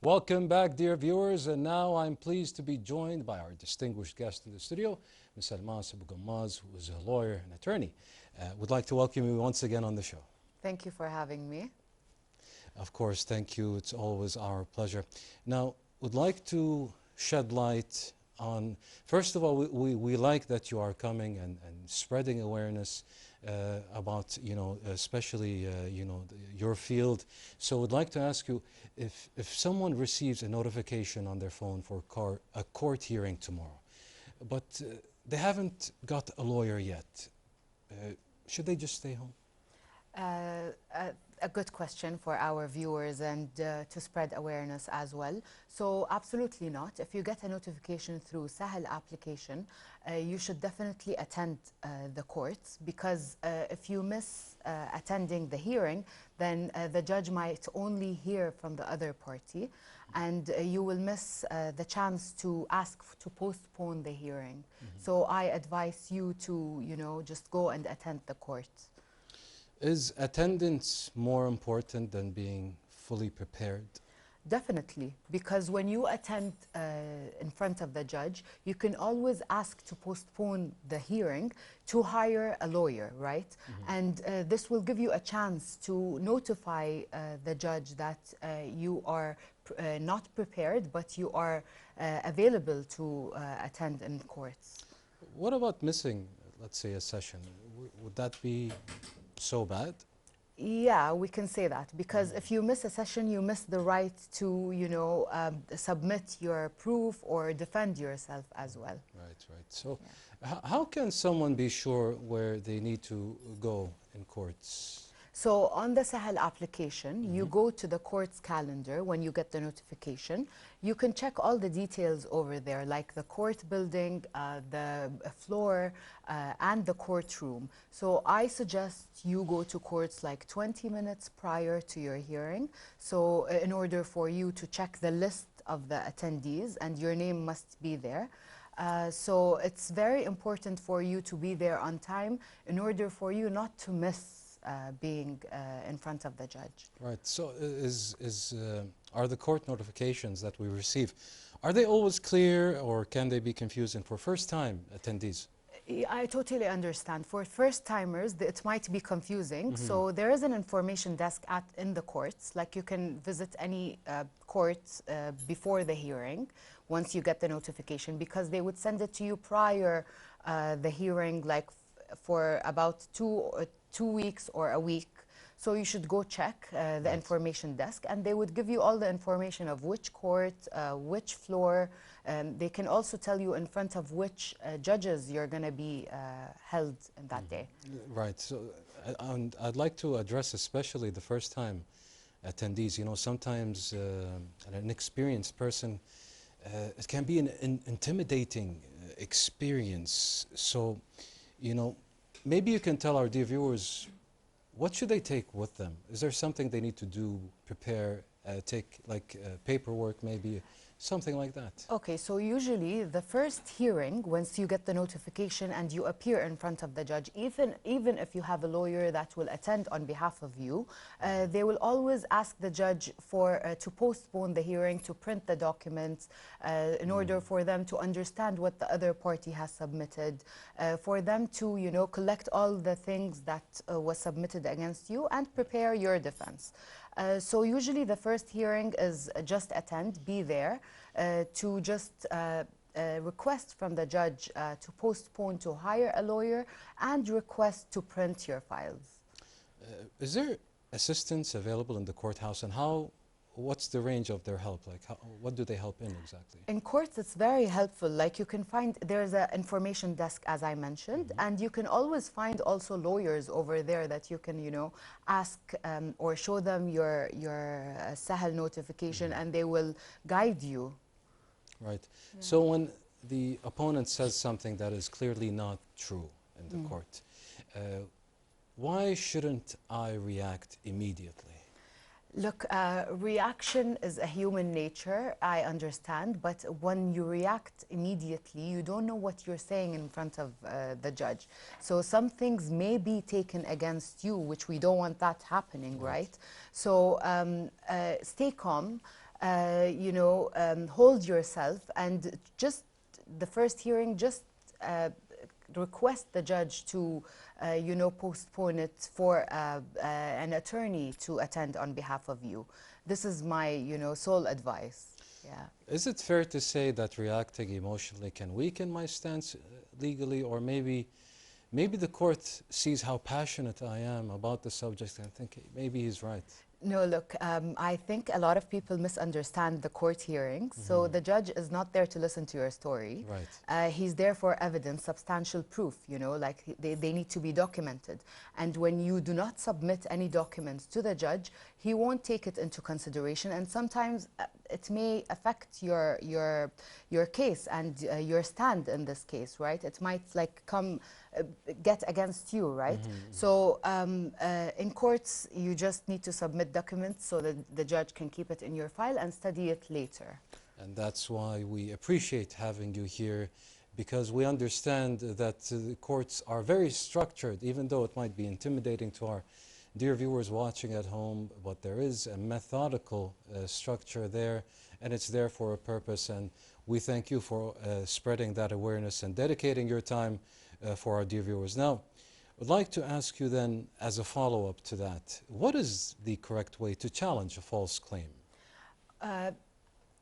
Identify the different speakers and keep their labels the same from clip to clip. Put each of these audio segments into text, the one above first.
Speaker 1: Welcome back, dear viewers, and now I'm pleased to be joined by our distinguished guest in the studio, Ms. Almas Abu Qammaz, who is a lawyer and attorney. Would like to welcome you once again on the show.
Speaker 2: Thank you for having me.
Speaker 1: Of course, thank you. It's always our pleasure. Now, would like to shed light on, first of all, we like that you are coming and spreading awareness about, especially, your field. So would like to ask you, if someone receives a notification on their phone for a court hearing tomorrow, but they haven't got a lawyer yet, should they just stay home?
Speaker 2: A good question for our viewers and to spread awareness as well. So absolutely not. If you get a notification through Sahel application, you should definitely attend the courts, because if you miss attending the hearing, then the judge might only hear from the other party, and you will miss the chance to ask to postpone the hearing. So I advise you to, just go and attend the court.
Speaker 1: Is attendance more important than being fully prepared?
Speaker 2: Definitely, because when you attend in front of the judge, you can always ask to postpone the hearing to hire a lawyer, right? And this will give you a chance to notify the judge that you are not prepared, but you are available to attend in courts.
Speaker 1: What about missing, let's say, a session? Would that be so bad?
Speaker 2: Yeah, we can say that, because if you miss a session, you miss the right to, submit your proof or defend yourself as well.
Speaker 1: Right. So how can someone be sure where they need to go in courts?
Speaker 2: So on the Sahel application, you go to the court's calendar when you get the notification. You can check all the details over there, like the court building, the floor, and the courtroom. So I suggest you go to courts like 20 minutes prior to your hearing. So in order for you to check the list of the attendees, and your name must be there. So it's very important for you to be there on time in order for you not to miss being in front of the judge. Right.
Speaker 1: So are the court notifications that we receive, are they always clear, or can they be confusing for first-time attendees?
Speaker 2: I totally understand. For first-timers, it might be confusing. So there is an information desk in the courts. Like, you can visit any court before the hearing once you get the notification, because they would send it to you prior the hearing, like for about two weeks or a week. So you should go check the information desk, and they would give you all the information of which court, which floor. They can also tell you in front of which judges you're going to be held in that day.
Speaker 1: Right. So I'd like to address especially the first-time attendees. Sometimes an inexperienced person, it can be an intimidating experience. So, maybe you can tell our dear viewers, what should they take with them? Is there something they need to do, prepare, take like paperwork maybe, something like that? Okay,
Speaker 2: so usually the first hearing, once you get the notification and you appear in front of the judge, even if you have a lawyer that will attend on behalf of you, they will always ask the judge to postpone the hearing, to print the documents in order for them to understand what the other party has submitted, for them to, collect all the things that was submitted against you and prepare your defense. So usually the first hearing is just attend, be there, to just request from the judge to postpone, to hire a lawyer, and request to print your files.
Speaker 1: Is there assistance available in the courthouse, and what's the range of their help? Like, what do they help in exactly?
Speaker 2: In courts, it's very helpful. Like, you can find, there's an information desk, as I mentioned, and you can always find also lawyers over there that you can, ask or show them your Sahel notification, and they will guide you.
Speaker 1: Right. Yeah. So when the opponent says something that is clearly not true in the court, why shouldn't I react immediately?
Speaker 2: Look, reaction is a human nature, I understand, but when you react immediately, you don't know what you're saying in front of the judge. So some things may be taken against you, which we don't want that happening, right? So stay calm. hold yourself and just the first hearing, just request the judge to, postpone it for an attorney to attend on behalf of you. This is my, sole advice. Yeah.
Speaker 1: Is it fair to say that reacting emotionally can weaken my stance legally, or maybe the court sees how passionate I am about the subject and think maybe he's right?
Speaker 2: No, look, I think a lot of people misunderstand the court hearings. So the judge is not there to listen to your story.
Speaker 1: Right.
Speaker 2: He's there for evidence, substantial proof, like they need to be documented. And when you do not submit any documents to the judge, he won't take it into consideration. And sometimes it may affect your case and your stand in this case, right? It might get against you, right? So in courts, you just need to submit documents so that the judge can keep it in your file and study it later.
Speaker 1: And that's why we appreciate having you here, because we understand that the courts are very structured, even though it might be intimidating to our dear viewers watching at home, but there is a methodical structure there, and it's there for a purpose. And we thank you for spreading that awareness and dedicating your time for our dear viewers. Now, I'd like to ask you then, as a follow-up to that, what is the correct way to challenge a false claim?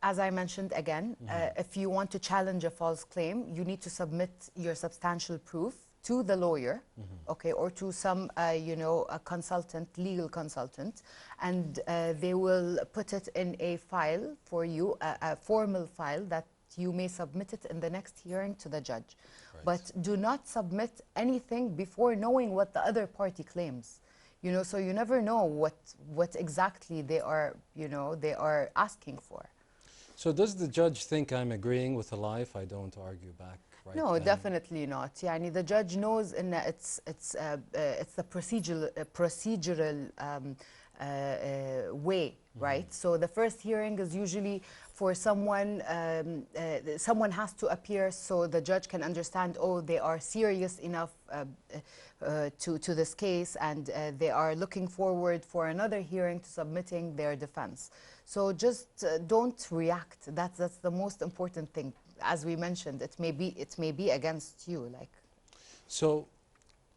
Speaker 2: As I mentioned again, if you want to challenge a false claim, you need to submit your substantial proof to the lawyer, okay, or to some, a consultant, legal consultant, and they will put it in a file for you, a formal file that you may submit it in the next hearing to the judge. Right. But do not submit anything before knowing what the other party claims. So you never know what exactly they are, they are asking for. So
Speaker 1: does the judge think I'm agreeing with a lie if I don't argue back? Right
Speaker 2: no,
Speaker 1: then?
Speaker 2: Definitely not. Yani the judge knows in it's the procedural way, right? So the first hearing is usually for someone. Someone has to appear so the judge can understand. Oh, they are serious enough to this case, and they are looking forward for another hearing to submitting their defense. So just don't react. That's the most important thing. As we mentioned, it may be against you.
Speaker 1: So,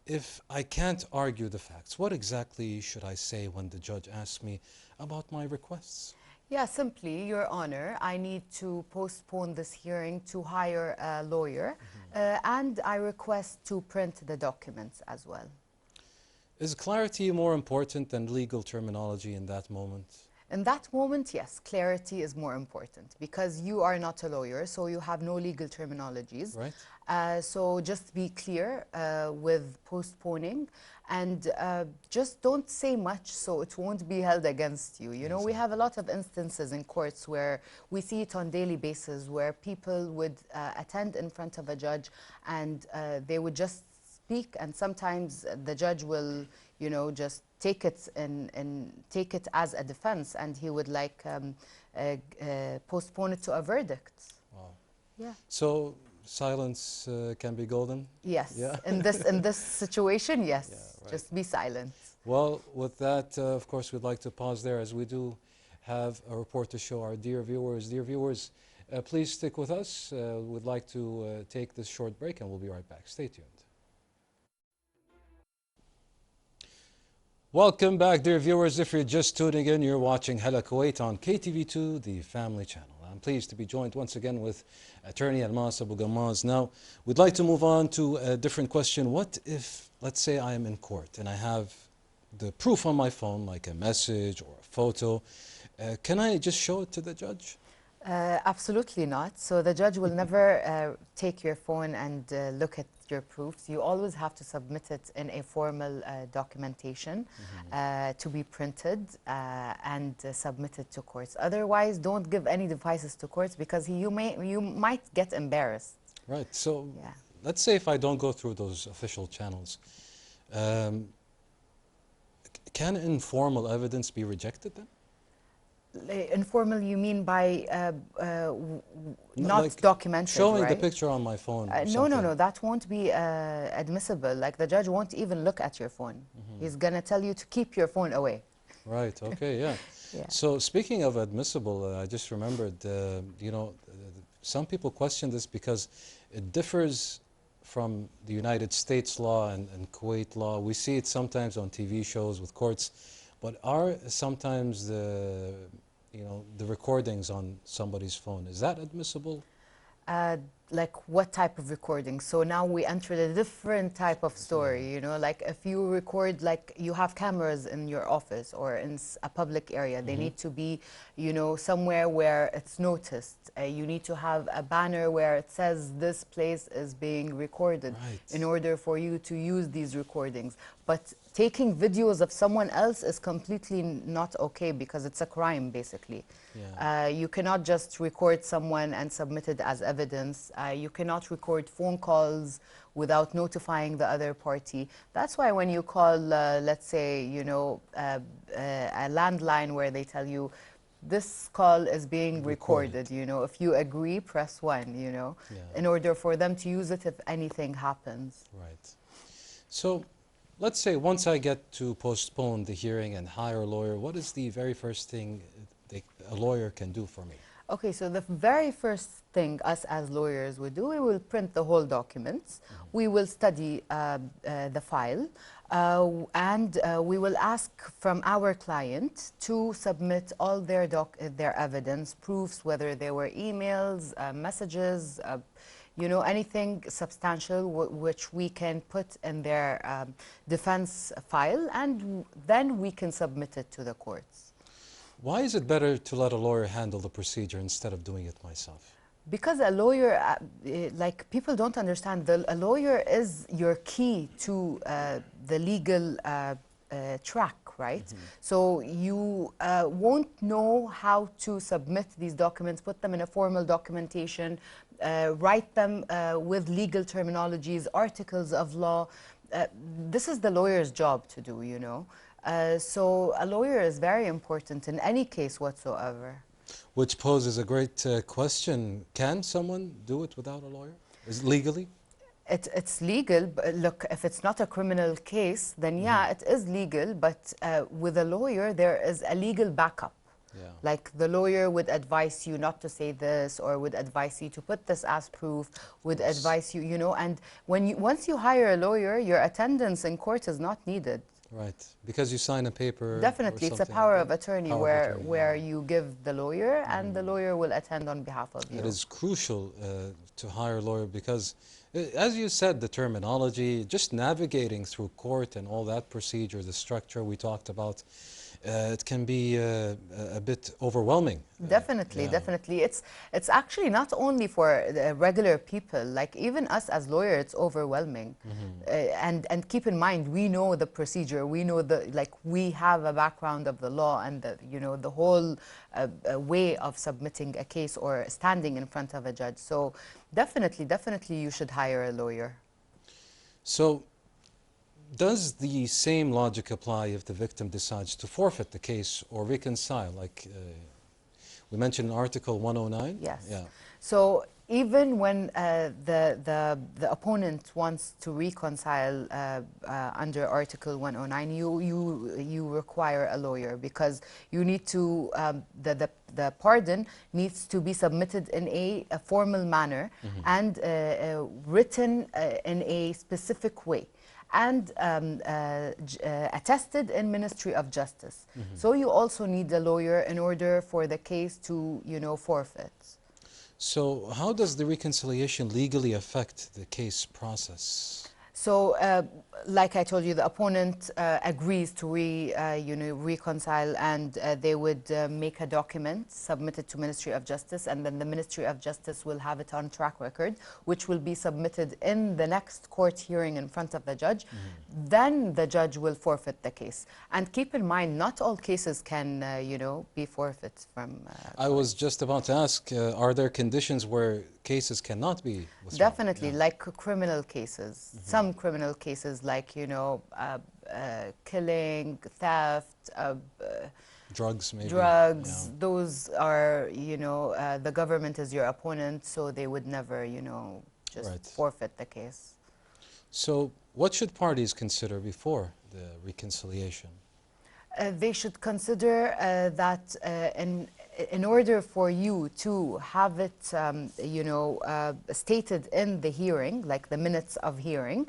Speaker 1: if I can't argue the facts, what exactly should I say when the judge asks me about my requests?
Speaker 2: Yeah, simply, Your Honor, I need to postpone this hearing to hire a lawyer, and I request to print the documents as well.
Speaker 1: Is clarity more important than legal terminology in that moment?
Speaker 2: In that moment, yes, clarity is more important because you are not a lawyer, so you have no legal terminologies.
Speaker 1: Right.
Speaker 2: So just be clear with postponing, and just don't say much so it won't be held against you. We have a lot of instances in courts where we see it on daily basis where people would attend in front of a judge and they would just speak, and sometimes the judge will, just take it as a defense, and he would postpone it to a verdict.
Speaker 1: Wow.
Speaker 2: Yeah.
Speaker 1: So silence can be golden?
Speaker 2: Yes.
Speaker 1: Yeah.
Speaker 2: In this situation, yes.
Speaker 1: Yeah, right.
Speaker 2: Just be silent.
Speaker 1: Well, with that, of course, we'd like to pause there as we do have a report to show our dear viewers. Dear viewers, please stick with us. We'd like to take this short break, and we'll be right back. Stay tuned. Welcome back, dear viewers. If you're just tuning in, you're watching AziadiQ8 on KTV2, the family channel. I'm pleased to be joined once again with attorney Almas Abu Qammaz. Now, we'd like to move on to a different question. What if, let's say I am in court and I have the proof on my phone, like a message or a photo. Can I just show it to the judge?
Speaker 2: Absolutely not. So the judge will never take your phone and look at your proofs. You always have to submit it in a formal documentation to be printed and submitted to courts. Otherwise, don't give any devices to courts because you might get embarrassed.
Speaker 1: Right. So let's say if I don't go through those official channels, can informal evidence be rejected then?
Speaker 2: Informal, you mean by not like documented,
Speaker 1: showing
Speaker 2: right?
Speaker 1: the picture on my phone?
Speaker 2: No, that won't be admissible. Like the judge won't even look at your phone. He's gonna tell you to keep your phone away.
Speaker 1: Right. Okay. Yeah.
Speaker 2: Yeah.
Speaker 1: So speaking of admissible, I just remembered, you know, some people question this because it differs from the United States law and Kuwait law. We see it sometimes on TV shows with courts, but are sometimes the, you know, the recordings on somebody's phone, is that admissible?
Speaker 2: Like what type of recording? So now we entered a different type of story, you know, like if you record, like you have cameras in your office or in a public area, they need to be, you know, somewhere where it's noticed. You need to have a banner where it says this place is being recorded in order for you to use these recordings. But taking videos of someone else is completely not okay because it's a crime, basically.
Speaker 1: Yeah.
Speaker 2: You cannot just record someone and submit it as evidence. You cannot record phone calls without notifying the other party. That's why when you call, let's say, you know, a landline where they tell you, this call is being recorded, you know, if you agree, press 1, you know, in order for them to use it if anything happens.
Speaker 1: Right. So let's say once I get to postpone the hearing and hire a lawyer, what is the very first thing a lawyer can do for me?
Speaker 2: Okay, so the very first thing us as lawyers would do, we will print the whole documents. We will study the file, and we will ask from our client to submit all their evidence, proofs, whether they were emails, messages, you know, anything substantial which we can put in their defense file, and then we can submit it to the courts.
Speaker 1: Why is it better to let a lawyer handle the procedure instead of doing it myself?
Speaker 2: Because a lawyer, like people don't understand, a lawyer is your key to the legal track, right? So you won't know how to submit these documents, put them in a formal documentation, write them with legal terminologies, articles of law. This is the lawyer's job to do, you know. So a lawyer is very important in any case whatsoever.
Speaker 1: Which poses a great question. Can someone do it without a lawyer? Is it legally?
Speaker 2: It's legal, but look, if it's not a criminal case, then yeah, it is legal, but with a lawyer, there is a legal backup.
Speaker 1: Yeah.
Speaker 2: Like the lawyer would advise you not to say this, or would advise you to put this as proof, would advise you, you know, and once you hire a lawyer, your attendance in court is not needed.
Speaker 1: Right, because you sign a paper.
Speaker 2: Definitely, it's a power of attorney where you give the lawyer, and the lawyer will attend on behalf of you.
Speaker 1: It is crucial to hire a lawyer because, as you said, the terminology, just navigating through court and all that procedure, the structure we talked about, it can be a bit overwhelming.
Speaker 2: Definitely, definitely. It's actually not only for regular people, like even us as lawyers, it's overwhelming. And keep in mind, we know the procedure, we know we have a background of the law and you know, the whole way of submitting a case or standing in front of a judge. So definitely you should hire a lawyer.
Speaker 1: So does the same logic apply if the victim decides to forfeit the case or reconcile? Like we mentioned in Article 109?
Speaker 2: Yes.
Speaker 1: Yeah.
Speaker 2: So even when the opponent wants to reconcile under Article 109, you require a lawyer, because you need to, the pardon needs to be submitted in a formal manner and written in a specific way, and attested in Ministry of Justice. So you also need a lawyer in order for the case to, you know, forfeit.
Speaker 1: So how does the reconciliation legally affect the case process?
Speaker 2: So, like I told you, the opponent agrees to reconcile, and they would make a document, submit it to Ministry of Justice, and then the Ministry of Justice will have it on track record, which will be submitted in the next court hearing in front of the judge. Then the judge will forfeit the case. And keep in mind, not all cases can, you know, be forfeit from...
Speaker 1: I was just about to ask, are there conditions where cases cannot be withdrawn?
Speaker 2: Definitely, like criminal cases. Some criminal cases, like, you know, killing, theft,
Speaker 1: drugs, maybe.
Speaker 2: Drugs, those are, you know, the government is your opponent, so they would never, you know, just forfeit the case.
Speaker 1: So what should parties consider before the reconciliation?
Speaker 2: They should consider that in order for you to have it, stated in the hearing, like the minutes of hearing,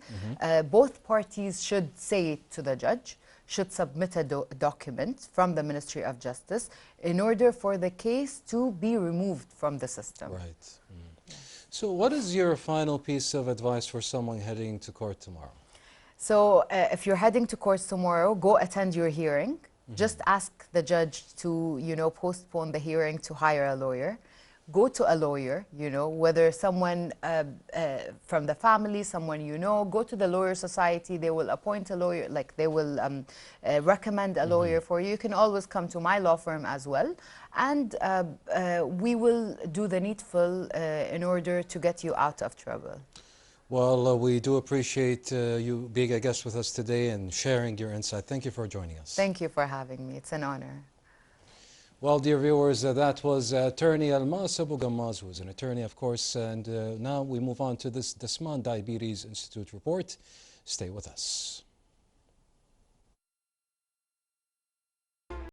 Speaker 2: both parties should say to the judge, should submit a document from the Ministry of Justice in order for the case to be removed from the system.
Speaker 1: Right. So what is your final piece of advice for someone heading to court tomorrow?
Speaker 2: So if you're heading to court tomorrow, go attend your hearing. Just ask the judge to, postpone the hearing to hire a lawyer. Go to a lawyer, whether someone from the family, someone go to the Lawyer Society. They will appoint a lawyer, like they will recommend a lawyer for you. You can always come to my law firm as well. And we will do the needful in order to get you out of trouble.
Speaker 1: Well, we do appreciate you being a guest with us today and sharing your insight. Thank you for joining us.
Speaker 2: Thank you for having me. It's an honor.
Speaker 1: Well, dear viewers, that was attorney Almas Abu Qammaz, who is an attorney, of course. And now we move on to this Dasman Diabetes Institute report. Stay with us.